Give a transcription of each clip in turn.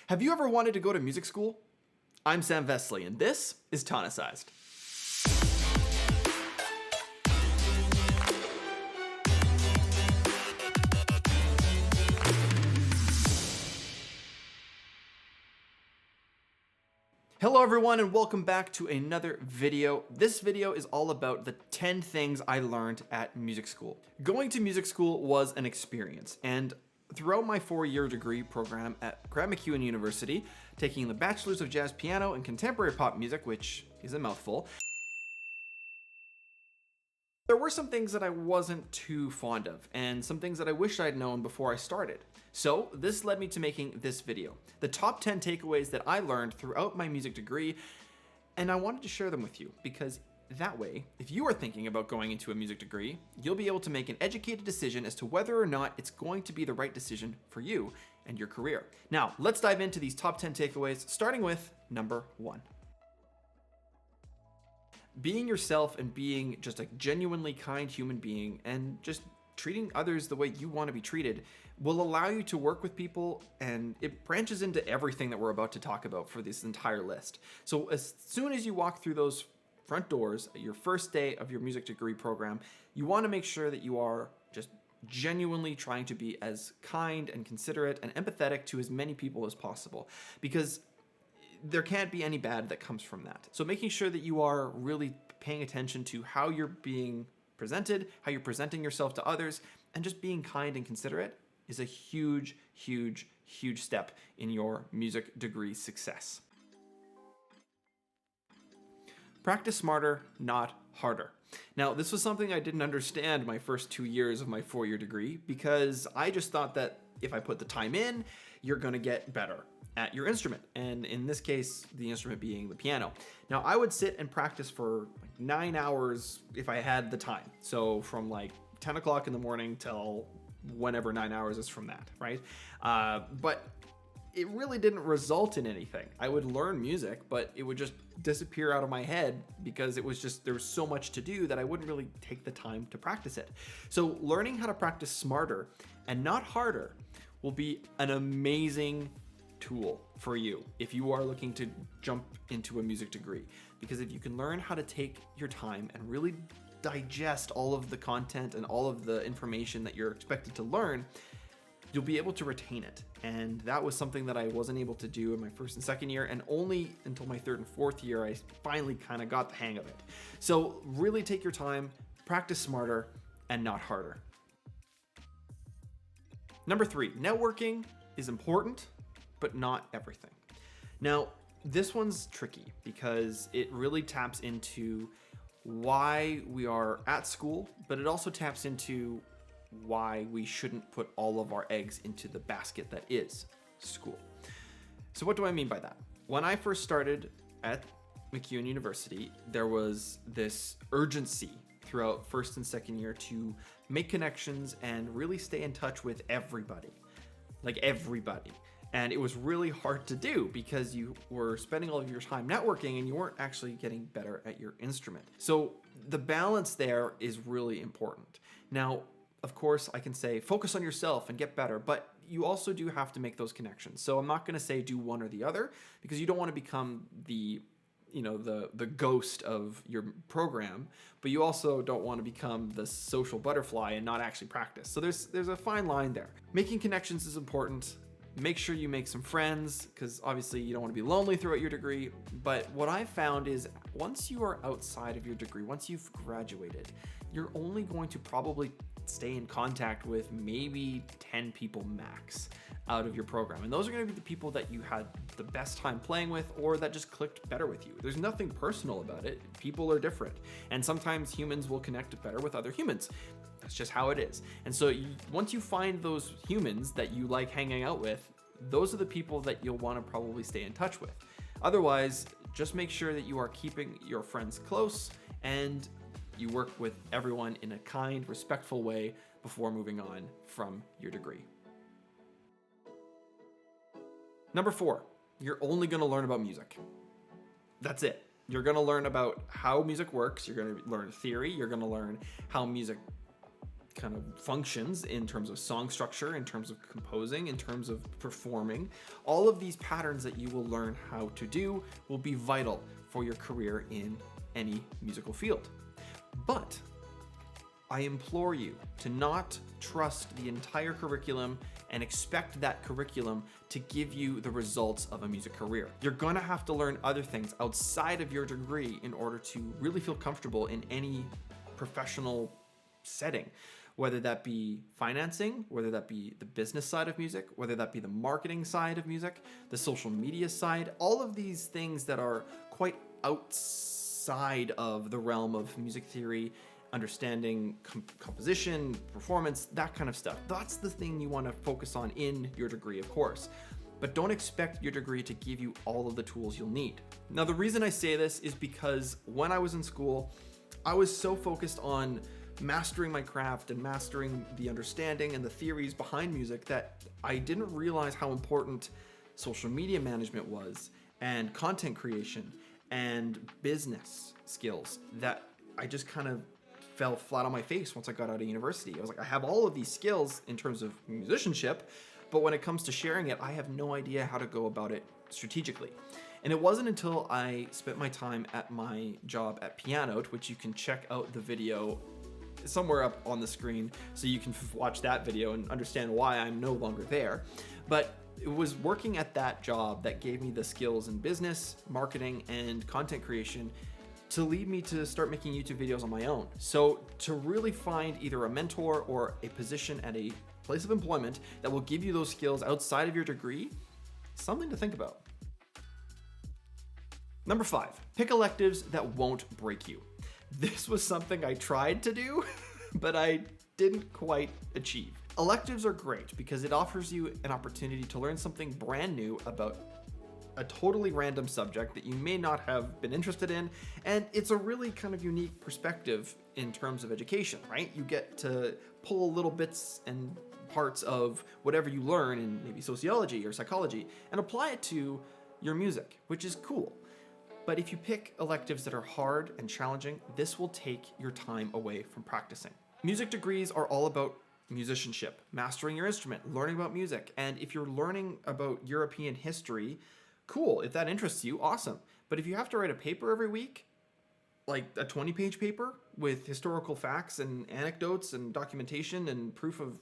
Have you ever wanted to go to music school? I'm Sam Vesley, and this is Tonicized. Hello everyone and welcome back to another video. This video is all about the 10 things I learned at music school. Going to music school was an experience, and throughout my 4-year degree program at Grant MacEwan University, taking the Bachelor's of Jazz Piano and Contemporary Pop Music, which is a mouthful, there were some things that I wasn't too fond of, and some things that I wish I'd known before I started. So this led me to making this video, the top 10 takeaways that I learned throughout my music degree, and I wanted to share them with you because that way, if you are thinking about going into a music degree, you'll be able to make an educated decision as to whether or not it's going to be the right decision for you and your career. Now, let's dive into these top 10 takeaways, starting with number 1. Being yourself and being just a genuinely kind human being and just treating others the way you want to be treated will allow you to work with people, and it branches into everything that we're about to talk about for this entire list. So as soon as you walk through those front doors, your first day of your music degree program, you want to make sure that you are just genuinely trying to be as kind and considerate and empathetic to as many people as possible, because there can't be any bad that comes from that. So making sure that you are really paying attention to how you're being presented, how you're presenting yourself to others, and just being kind and considerate is a huge, huge, huge step in your music degree success. Practice smarter, not harder. Now, this was something I didn't understand my first 2 years of my 4-year degree, because I just thought that if I put the time in, you're gonna get better at your instrument. And in this case, the instrument being the piano. Now, I would sit and practice for like 9 hours if I had the time. So from like 10 o'clock in the morning till whenever 9 hours is from that, right? But it really didn't result in anything. I would learn music, but it would just disappear out of my head because it was just, there was so much to do that I wouldn't really take the time to practice it. So learning how to practice smarter and not harder will be an amazing tool for you if you are looking to jump into a music degree. Because if you can learn how to take your time and really digest all of the content and all of the information that you're expected to learn, you'll be able to retain it. And that was something that I wasn't able to do in my first and second year, and only until my third and fourth year I finally kind of got the hang of it. So really take your time, practice smarter and not harder. Number 3, networking is important, but not everything. Now, this one's tricky because it really taps into why we are at school, but it also taps into why we shouldn't put all of our eggs into the basket that is school. So what do I mean by that? When I first started at MacEwan University, there was this urgency throughout first and second year to make connections and really stay in touch with everybody, like everybody. And it was really hard to do because you were spending all of your time networking and you weren't actually getting better at your instrument. So the balance there is really important. Now, of course, I can say focus on yourself and get better, but you also do have to make those connections. So I'm not going to say do one or the other, because you don't want to become the ghost of your program, but you also don't want to become the social butterfly and not actually practice. So there's a fine line there. Making connections is important. Make sure you make some friends, because obviously you don't want to be lonely throughout your degree. But what I've found is once you are outside of your degree, once you've graduated, you're only going to probably stay in contact with maybe 10 people max out of your program. And those are going to be the people that you had the best time playing with or that just clicked better with you. There's nothing personal about it. People are different. And sometimes humans will connect better with other humans. That's just how it is. And so once you find those humans that you like hanging out with, those are the people that you'll want to probably stay in touch with. Otherwise, just make sure that you are keeping your friends close and you work with everyone in a kind, respectful way before moving on from your degree. Number 4, you're only going to learn about music. That's it. You're going to learn about how music works. You're going to learn theory. You're going to learn how music kind of functions in terms of song structure, in terms of composing, in terms of performing. All of these patterns that you will learn how to do will be vital for your career in any musical field. But I implore you to not trust the entire curriculum and expect that curriculum to give you the results of a music career. You're gonna have to learn other things outside of your degree in order to really feel comfortable in any professional setting, whether that be financing, whether that be the business side of music, whether that be the marketing side of music, the social media side, all of these things that are quite outside of the realm of music theory, understanding composition, performance, that kind of stuff. That's the thing you want to focus on in your degree, of course. But don't expect your degree to give you all of the tools you'll need. Now, the reason I say this is because when I was in school, I was so focused on mastering my craft and mastering the understanding and the theories behind music that I didn't realize how important social media management was, and content creation and business skills, that I just kind of fell flat on my face once I got out of university. I was like, I have all of these skills in terms of musicianship, but when it comes to sharing it, I have no idea how to go about it strategically. And it wasn't until I spent my time at my job at Pianote, which you can check out the video somewhere up on the screen so you can watch that video and understand why I'm no longer there. But it was working at that job that gave me the skills in business, marketing, and content creation to lead me to start making YouTube videos on my own. So to really find either a mentor or a position at a place of employment that will give you those skills outside of your degree, something to think about. Number 5, pick electives that won't break you. This was something I tried to do, but I didn't quite achieve. Electives are great because it offers you an opportunity to learn something brand new about a totally random subject that you may not have been interested in, and it's a really kind of unique perspective in terms of education, right? You get to pull little bits and parts of whatever you learn in maybe sociology or psychology and apply it to your music, which is cool. But if you pick electives that are hard and challenging, this will take your time away from practicing. Music degrees are all about musicianship, mastering your instrument, learning about music, and if you're learning about European history, cool. If that interests you, awesome. But if you have to write a paper every week, like a 20-page paper with historical facts and anecdotes and documentation and proof of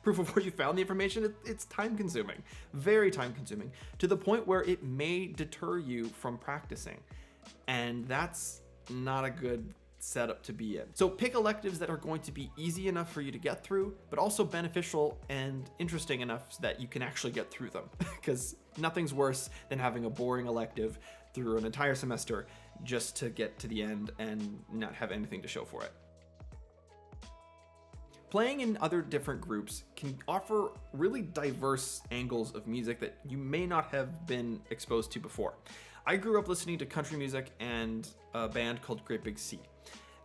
where you found the information, it's time consuming, very time consuming, to the point where it may deter you from practicing. And that's not a good setup to be in. So pick electives that are going to be easy enough for you to get through, but also beneficial and interesting enough so that you can actually get through them. Because nothing's worse than having a boring elective through an entire semester just to get to the end and not have anything to show for it. Playing in other different groups can offer really diverse angles of music that you may not have been exposed to before. I grew up listening to country music and a band called Great Big Sea.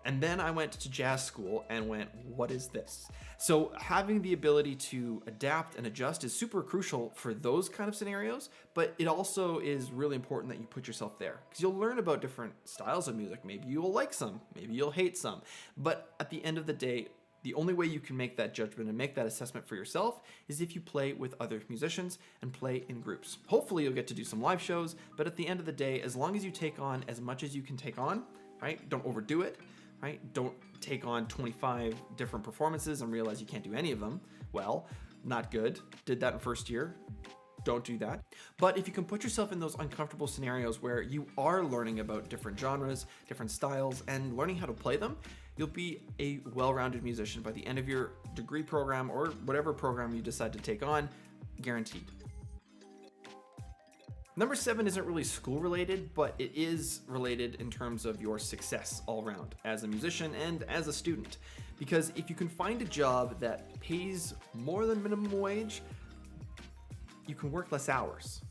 And then I went to jazz school and went, what is this? So having the ability to adapt and adjust is super crucial for those kind of scenarios, but it also is really important that you put yourself there because you'll learn about different styles of music. Maybe you will like some, maybe you'll hate some. But at the end of the day, the only way you can make that judgment and make that assessment for yourself is if you play with other musicians and play in groups. Hopefully you'll get to do some live shows, but at the end of the day, as long as you take on as much as you can take on, right? Don't overdo it, right? Don't take on 25 different performances and realize you can't do any of them. Well, not good. Did that in first year. Don't do that. But if you can put yourself in those uncomfortable scenarios where you are learning about different genres, different styles, and learning how to play them, you'll be a well-rounded musician by the end of your degree program or whatever program you decide to take on, guaranteed. Number 7 isn't really school related, but it is related in terms of your success all around as a musician and as a student. Because if you can find a job that pays more than minimum wage, you can work less hours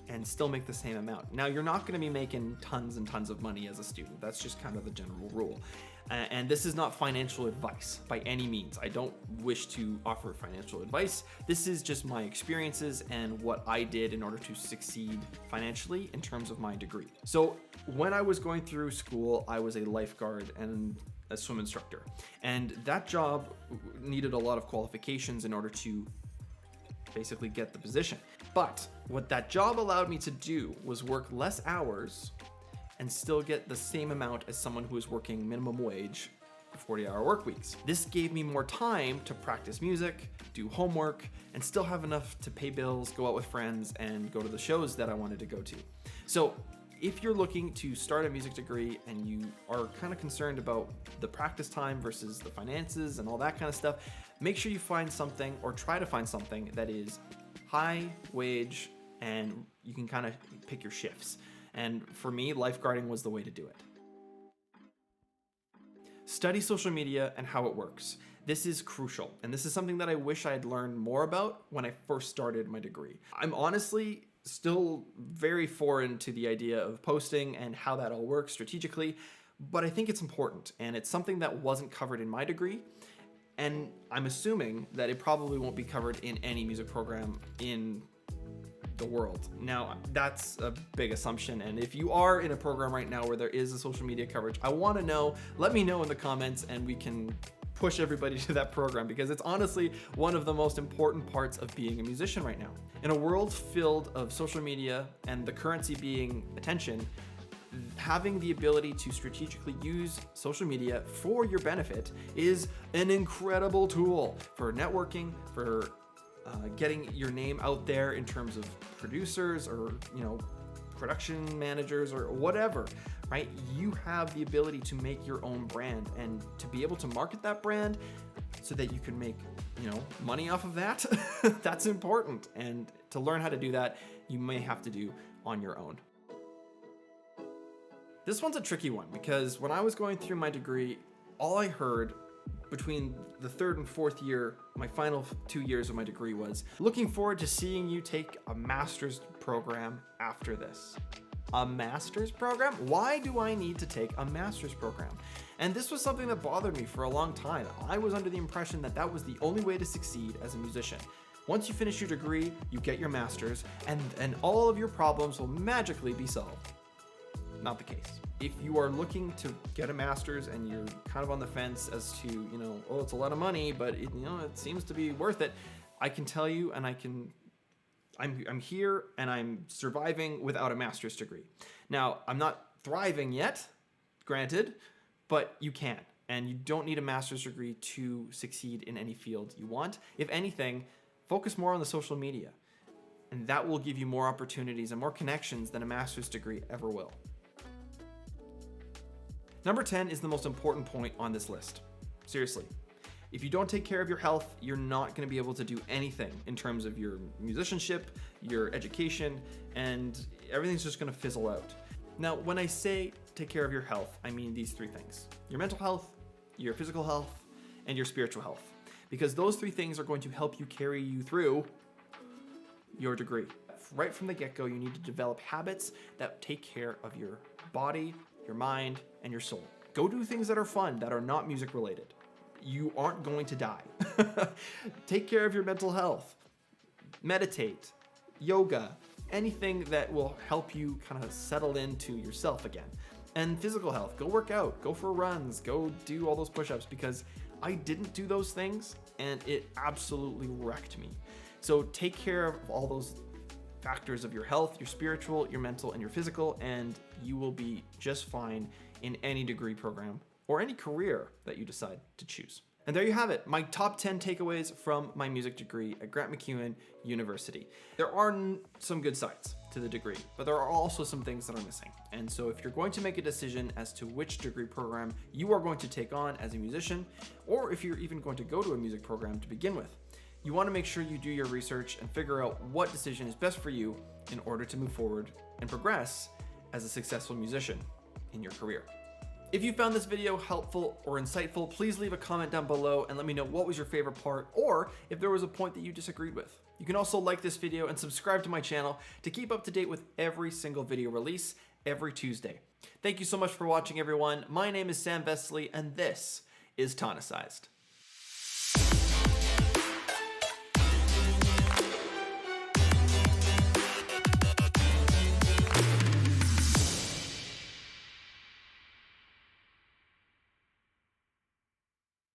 and still make the same amount. Now, you're not going to be making tons and tons of money as a student. That's just kind of the general rule. And this is not financial advice by any means. I don't wish to offer financial advice. This is just my experiences and what I did in order to succeed financially in terms of my degree. So when I was going through school, I was a lifeguard, and a swim instructor. And that job needed a lot of qualifications in order to basically get the position. But what that job allowed me to do was work less hours and still get the same amount as someone who was working minimum wage 40-hour work weeks. This gave me more time to practice music, do homework, and still have enough to pay bills, go out with friends, and go to the shows that I wanted to go to. So if you're looking to start a music degree and you are kind of concerned about the practice time versus the finances and all that kind of stuff, make sure you find something, or try to find something, that is high wage and you can kind of pick your shifts. And for me, lifeguarding was the way to do it. Study social media and how it works. This is crucial, and this is something that I wish I had learned more about when I first started my degree. I'm honestly still very foreign to the idea of posting and how that all works strategically, but I think it's important, and it's something that wasn't covered in my degree, and I'm assuming that it probably won't be covered in any music program in the world. Now, that's a big assumption, and if you are in a program right now where there is a social media coverage, I want to know. Let me know in the comments, and we can push everybody to that program, because it's honestly one of the most important parts of being a musician right now. In a world filled of social media and the currency being attention, having the ability to strategically use social media for your benefit is an incredible tool for networking, for getting your name out there in terms of producers or, production managers or whatever, right? You have the ability to make your own brand and to be able to market that brand so that you can make, money off of that. That's important. And to learn how to do that, you may have to do on your own. This one's a tricky one, because when I was going through my degree, all I heard between the third and fourth year, my final 2 years of my degree, was looking forward to seeing you take a master's program after this. A master's program? Why do I need to take a master's program? And this was something that bothered me for a long time. I was under the impression that that was the only way to succeed as a musician. Once you finish your degree, you get your master's, and all of your problems will magically be solved. Not the case. If you are looking to get a master's and you're kind of on the fence as to, it's a lot of money, but it seems to be worth it, I can tell you, and I'm here and I'm surviving without a master's degree. Now, I'm not thriving yet, granted, but you can. And you don't need a master's degree to succeed in any field you want. If anything, focus more on the social media, and that will give you more opportunities and more connections than a master's degree ever will. Number 10 is the most important point on this list. Seriously, if you don't take care of your health, you're not going to be able to do anything in terms of your musicianship, your education, and everything's just going to fizzle out. Now, when I say take care of your health, I mean these three things: your mental health, your physical health, and your spiritual health. Because those three things are going to help you carry you through your degree. Right from the get-go, you need to develop habits that take care of your body, your mind, and your soul. Go do things that are fun, that are not music related. You aren't going to die. Take care of your mental health. Meditate, yoga, anything that will help you kind of settle into yourself again. And physical health, go work out, go for runs, go do all those push-ups, because I didn't do those things and it absolutely wrecked me. So take care of all those factors of your health, your spiritual, your mental, and your physical, and you will be just fine in any degree program or any career that you decide to choose. And there you have it, my top 10 takeaways from my music degree at Grant MacEwan University. There are some good sides to the degree, but there are also some things that are missing. And so if you're going to make a decision as to which degree program you are going to take on as a musician, or if you're even going to go to a music program to begin with, you want to make sure you do your research and figure out what decision is best for you in order to move forward and progress as a successful musician in your career. If you found this video helpful or insightful, please leave a comment down below and let me know what was your favorite part, or if there was a point that you disagreed with. You can also like this video and subscribe to my channel to keep up to date with every single video release every Tuesday. Thank you so much for watching, everyone. My name is Sam Vesely, and this is Tonicized.